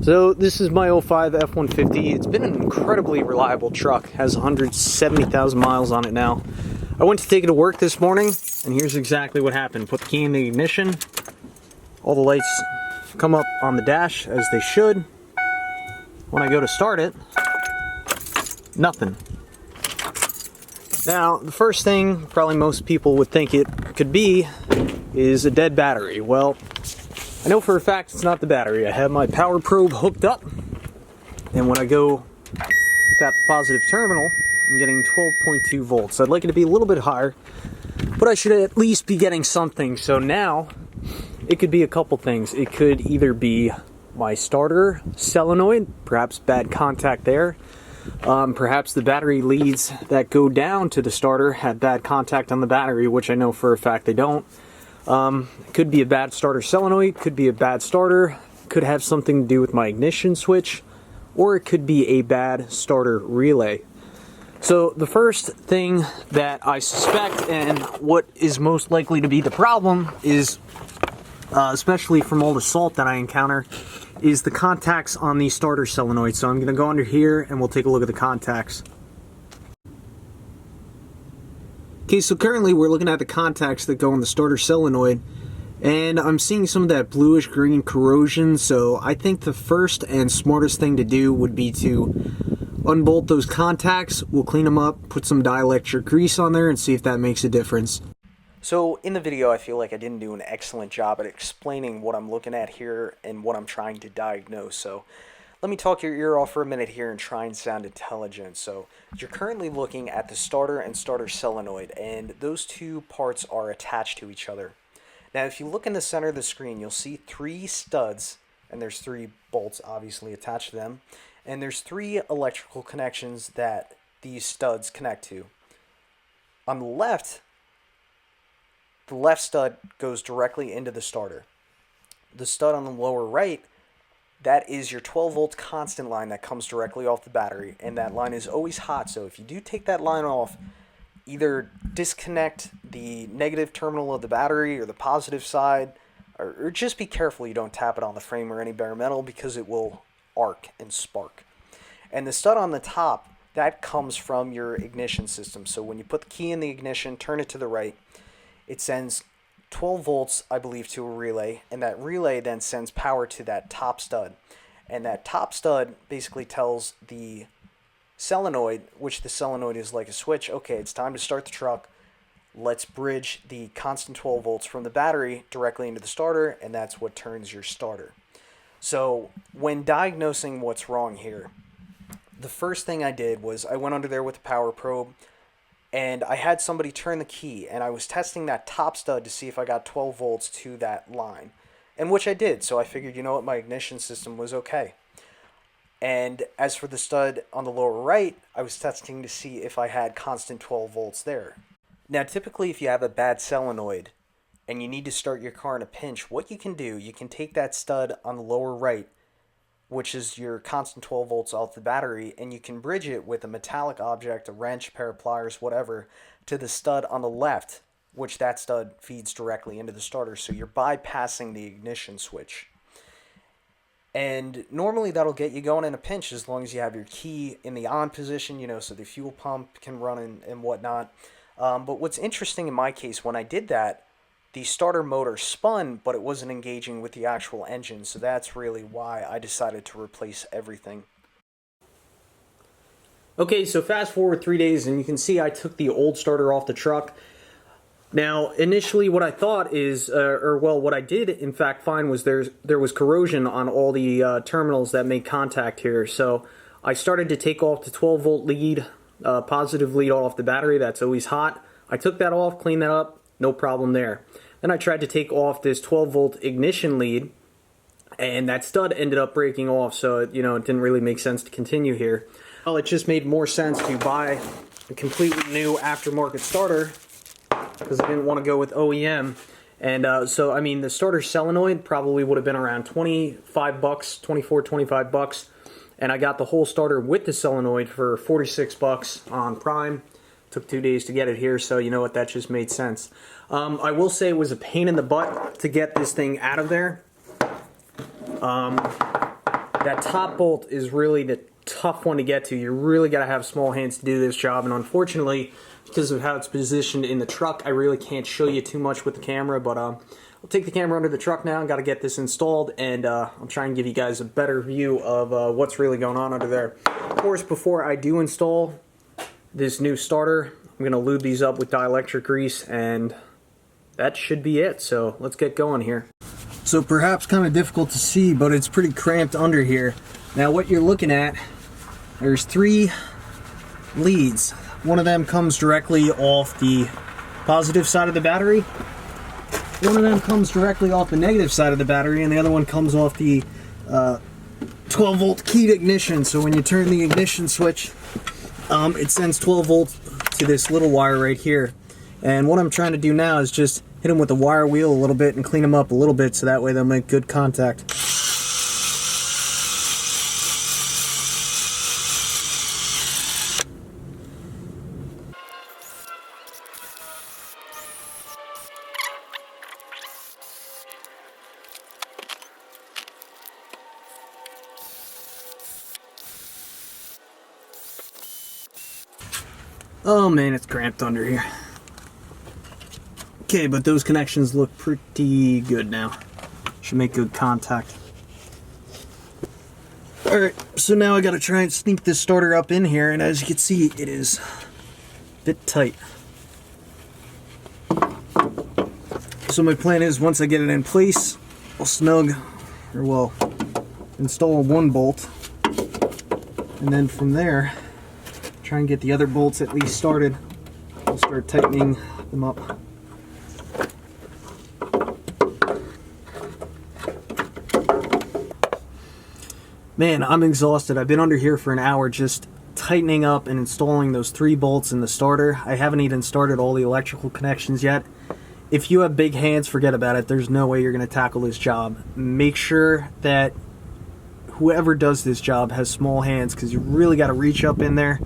So this is my '05 F150. It's been an incredibly reliable truck. Has 170,000 miles on it now. I went to take it to work this morning, and here's exactly what happened. Put the key in the ignition. All the lights come up on the dash as they should. When I go to start it, nothing. Now, the first thing probably most people would think it could be is a dead battery. Well, I know for a fact it's not the battery. I have my power probe hooked up, and when I go tap the positive terminal, I'm getting 12.2 volts. I'd like it to be a little bit higher, but I should at least be getting something. So now, it could be a couple things. It could either be my starter solenoid, perhaps bad contact there. Perhaps the battery leads that go down to the starter had bad contact on the battery, which I know for a fact they don't. Could be a bad starter solenoid, could be a bad starter, could have something to do with my ignition switch, or it could be a bad starter relay. So the first thing that I suspect, and what is most likely to be the problem, is, especially from all the salt that I encounter, is the contacts on the starter solenoid. So I'm going to go under here and we'll take a look at the contacts. Okay, so currently we're looking at the contacts that go on the starter solenoid, and I'm seeing some of that bluish green corrosion. So I think the first and smartest thing to do would be to unbolt those contacts. We'll clean them up, put some dielectric grease on there, and see if that makes a difference. So in the video, I feel like I didn't do an excellent job at explaining what I'm looking at here and what I'm trying to diagnose. So let me talk your ear off for a minute here and try and sound intelligent. So you're currently looking at the starter and starter solenoid, and those two parts are attached to each other. Now, if you look in the center of the screen, you'll see three studs, and there's three bolts obviously attached to them, and there's three electrical connections that these studs connect to. On the left stud goes directly into the starter. The stud on the lower right, that is your 12 volt constant line that comes directly off the battery, and that line is always hot. So if you do take that line off, either disconnect the negative terminal of the battery or the positive side, or just be careful you don't tap it on the frame or any bare metal, because it will arc and spark. And the stud on the top, that comes from your ignition system. So when you put the key in the ignition, turn it to the right, it sends 12 volts, I believe, to a relay, and that relay then sends power to that top stud. And that top stud basically tells the solenoid, which the solenoid is like a switch, okay, it's time to start the truck. Let's bridge the constant 12 volts from the battery directly into the starter, and that's what turns your starter. So when diagnosing what's wrong here, the first thing I did was I went under there with the power probe, and I had somebody turn the key, and I was testing that top stud to see if I got 12 volts to that line, and which I did. So I figured, you know what, my ignition system was okay. And as for the stud on the lower right, I was testing to see if I had constant 12 volts there. Now, typically if you have a bad solenoid and you need to start your car in a pinch, what you can do, you can take that stud on the lower right, which is your constant 12 volts off the battery, and you can bridge it with a metallic object, a wrench, pair of pliers, whatever, to the stud on the left, which that stud feeds directly into the starter. So you're bypassing the ignition switch. And normally that'll get you going in a pinch as long as you have your key in the on position, you know, so the fuel pump can run and whatnot. But what's interesting in my case, when I did that, the starter motor spun, but it wasn't engaging with the actual engine, so that's really why I decided to replace everything. Okay, so fast forward 3 days, and you can see I took the old starter off the truck. Now, initially what I thought is, what I did in fact find was there was corrosion on all the terminals that make contact here, so I started to take off the 12 volt lead, positive lead off the battery, that's always hot. I took that off, cleaned that up, no problem there. Then I tried to take off this 12 volt ignition lead, and that stud ended up breaking off, so you know it didn't really make sense to continue here. Well, it just made more sense to buy a completely new aftermarket starter because I didn't want to go with OEM. And so I mean the starter solenoid probably would have been around 25 bucks, 24, 25 bucks, and I got the whole starter with the solenoid for 46 bucks on Prime. Took 2 days to get it here, so you know what, that just made sense. I will say it was a pain in the butt to get this thing out of there. That top bolt is really the tough one to get to. You really got to have small hands to do this job, and unfortunately, because of how it's positioned in the truck, I really can't show you too much with the camera, but I'll take the camera under the truck now. I've got to get this installed, and I'll try and give you guys a better view of what's really going on under there. Of course, before I do install this new starter, I'm going to lube these up with dielectric grease, and that should be it. So let's get going here. So perhaps kind of difficult to see, but it's pretty cramped under here. Now what you're looking at, there's 3 leads. One of them comes directly off the positive side of the battery. One of them comes directly off the negative side of the battery, and the other one comes off the 12 volt keyed ignition. So when you turn the ignition switch, it sends 12 volts to this little wire right here. And what I'm trying to do now is just hit them with the wire wheel a little bit and clean them up a little bit so that way they'll make good contact. Oh man, it's cramped under here. Okay, but those connections look pretty good now. Should make good contact. Alright, so now I gotta try and sneak this starter up in here, and as you can see, it is a bit tight. So my plan is, once I get it in place, I'll install one bolt, and then from there, try and get the other bolts at least started. I'll start tightening them up. Man, I'm exhausted. I've been under here for an hour just tightening up and installing those 3 bolts in the starter. I haven't even started all the electrical connections yet. If you have big hands, forget about it. There's no way you're going to tackle this job. Make sure that whoever does this job has small hands, because you really got to reach up in there,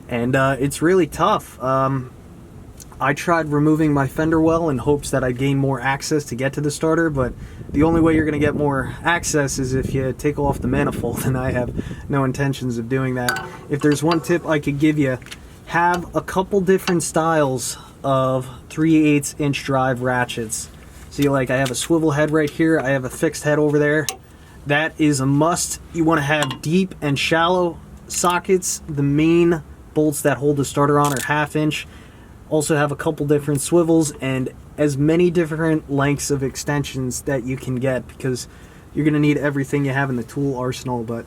and it's really tough. I tried removing my fender well in hopes that I'd gain more access to get to the starter, but the only way you're going to get more access is if you take off the manifold, and I have no intentions of doing that. If there's one tip I could give you, have a couple different styles of 3/8 inch drive ratchets. See, like I have a swivel head right here, I have a fixed head over there. That is a must. You want to have deep and shallow sockets. The main bolts that hold the starter on are 1/2 inch. Also have a couple different swivels and as many different lengths of extensions that you can get, because you're going to need everything you have in the tool arsenal. But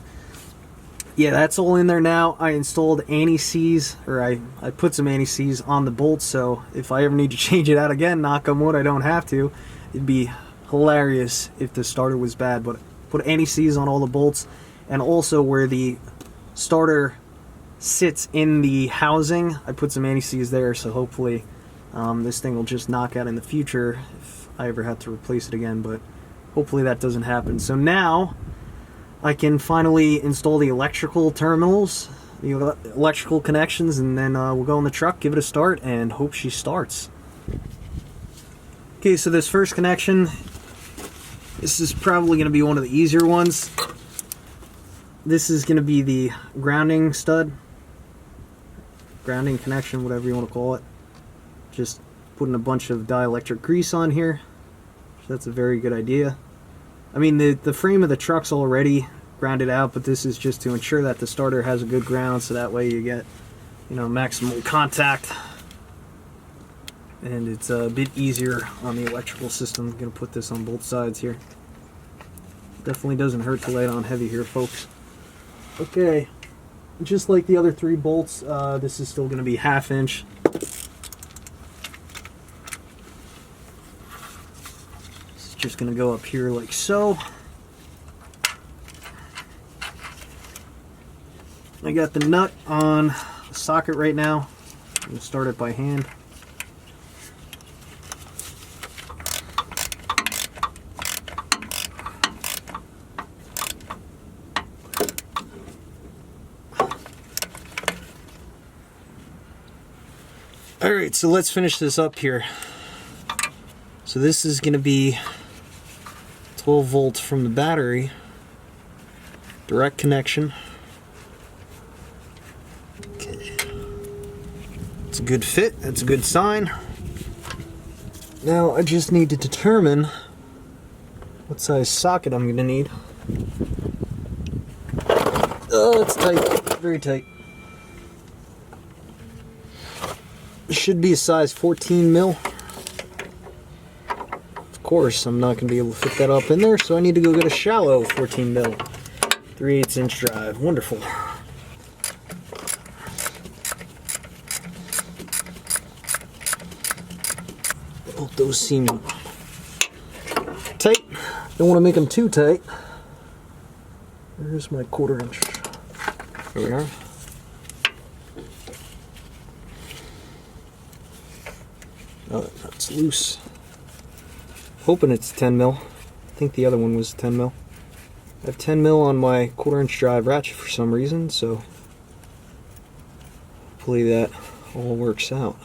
yeah, that's all in there now. I installed anti-seize, or I put some anti-seize on the bolts, so if I ever need to change it out again, knock on wood, I don't have to. It'd be hilarious if the starter was bad, but put anti-seize on all the bolts, and also where the starter sits in the housing, I put some anti-seize there, so hopefully this thing will just knock out in the future if I ever have to replace it again, but hopefully that doesn't happen. So now I can finally install the electrical terminals, the electrical connections, and then we'll go in the truck, give it a start, and hope she starts. Okay, so this first connection, this is probably going to be one of the easier ones. This is going to be the grounding stud, grounding connection, whatever you want to call it. Just putting a bunch of dielectric grease on here. So that's a very good idea. I mean, the frame of the truck's already grounded out, but this is just to ensure that the starter has a good ground, so that way you get, you know, maximum contact. And it's a bit easier on the electrical system. I'm going to put this on both sides here. Definitely doesn't hurt to lay it on heavy here, folks. Okay, just like the other 3 bolts, this is still going to be 1/2 inch. It's just going to go up here like so. I got the nut on the socket right now. I'm going to start it by hand. Alright, so let's finish this up here. So this is going to be 12 volts from the battery. Direct connection. Okay. It's a good fit. That's a good sign. Now I just need to determine what size socket I'm going to need. Oh, it's tight. Very tight. It should be a size 14 mil. Of course, I'm not going to be able to fit that up in there, so I need to go get a shallow 14 mil. 3/8 inch drive. Wonderful. Both those seem tight. Don't want to make them too tight. There's my 1/4 inch. There we are. Oh, that's loose. Hoping it's 10 mil. I think the other one was 10 mil. I have 10 mil on my 1/4 inch drive ratchet for some reason, so hopefully that all works out.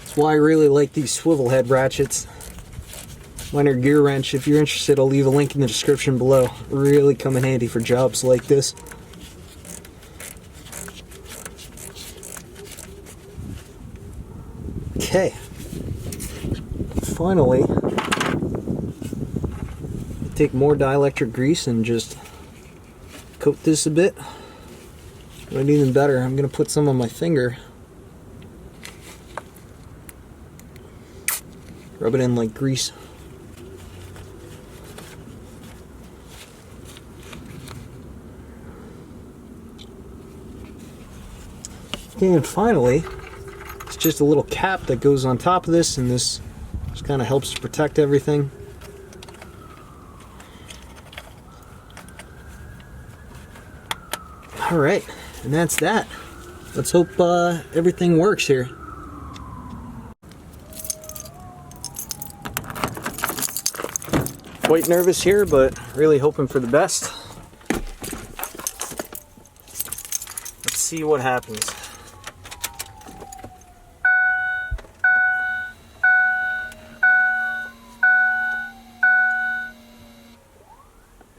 That's why I really like these swivel head ratchets. Minor gear wrench, if you're interested, I'll leave a link in the description below. Really come in handy for jobs like this. Okay, finally, take more dielectric grease and just coat this a bit. But even better, I'm going to put some on my finger. Rub it in like grease. And finally, it's just a little cap that goes on top of this, and this just kind of helps to protect everything. Alright, and that's that. Let's hope everything works here. Quite nervous here, but really hoping for the best. Let's see what happens.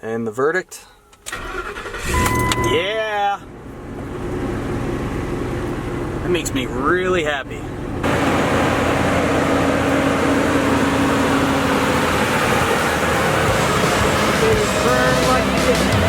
And the verdict? Yeah! That makes me really happy. Burn like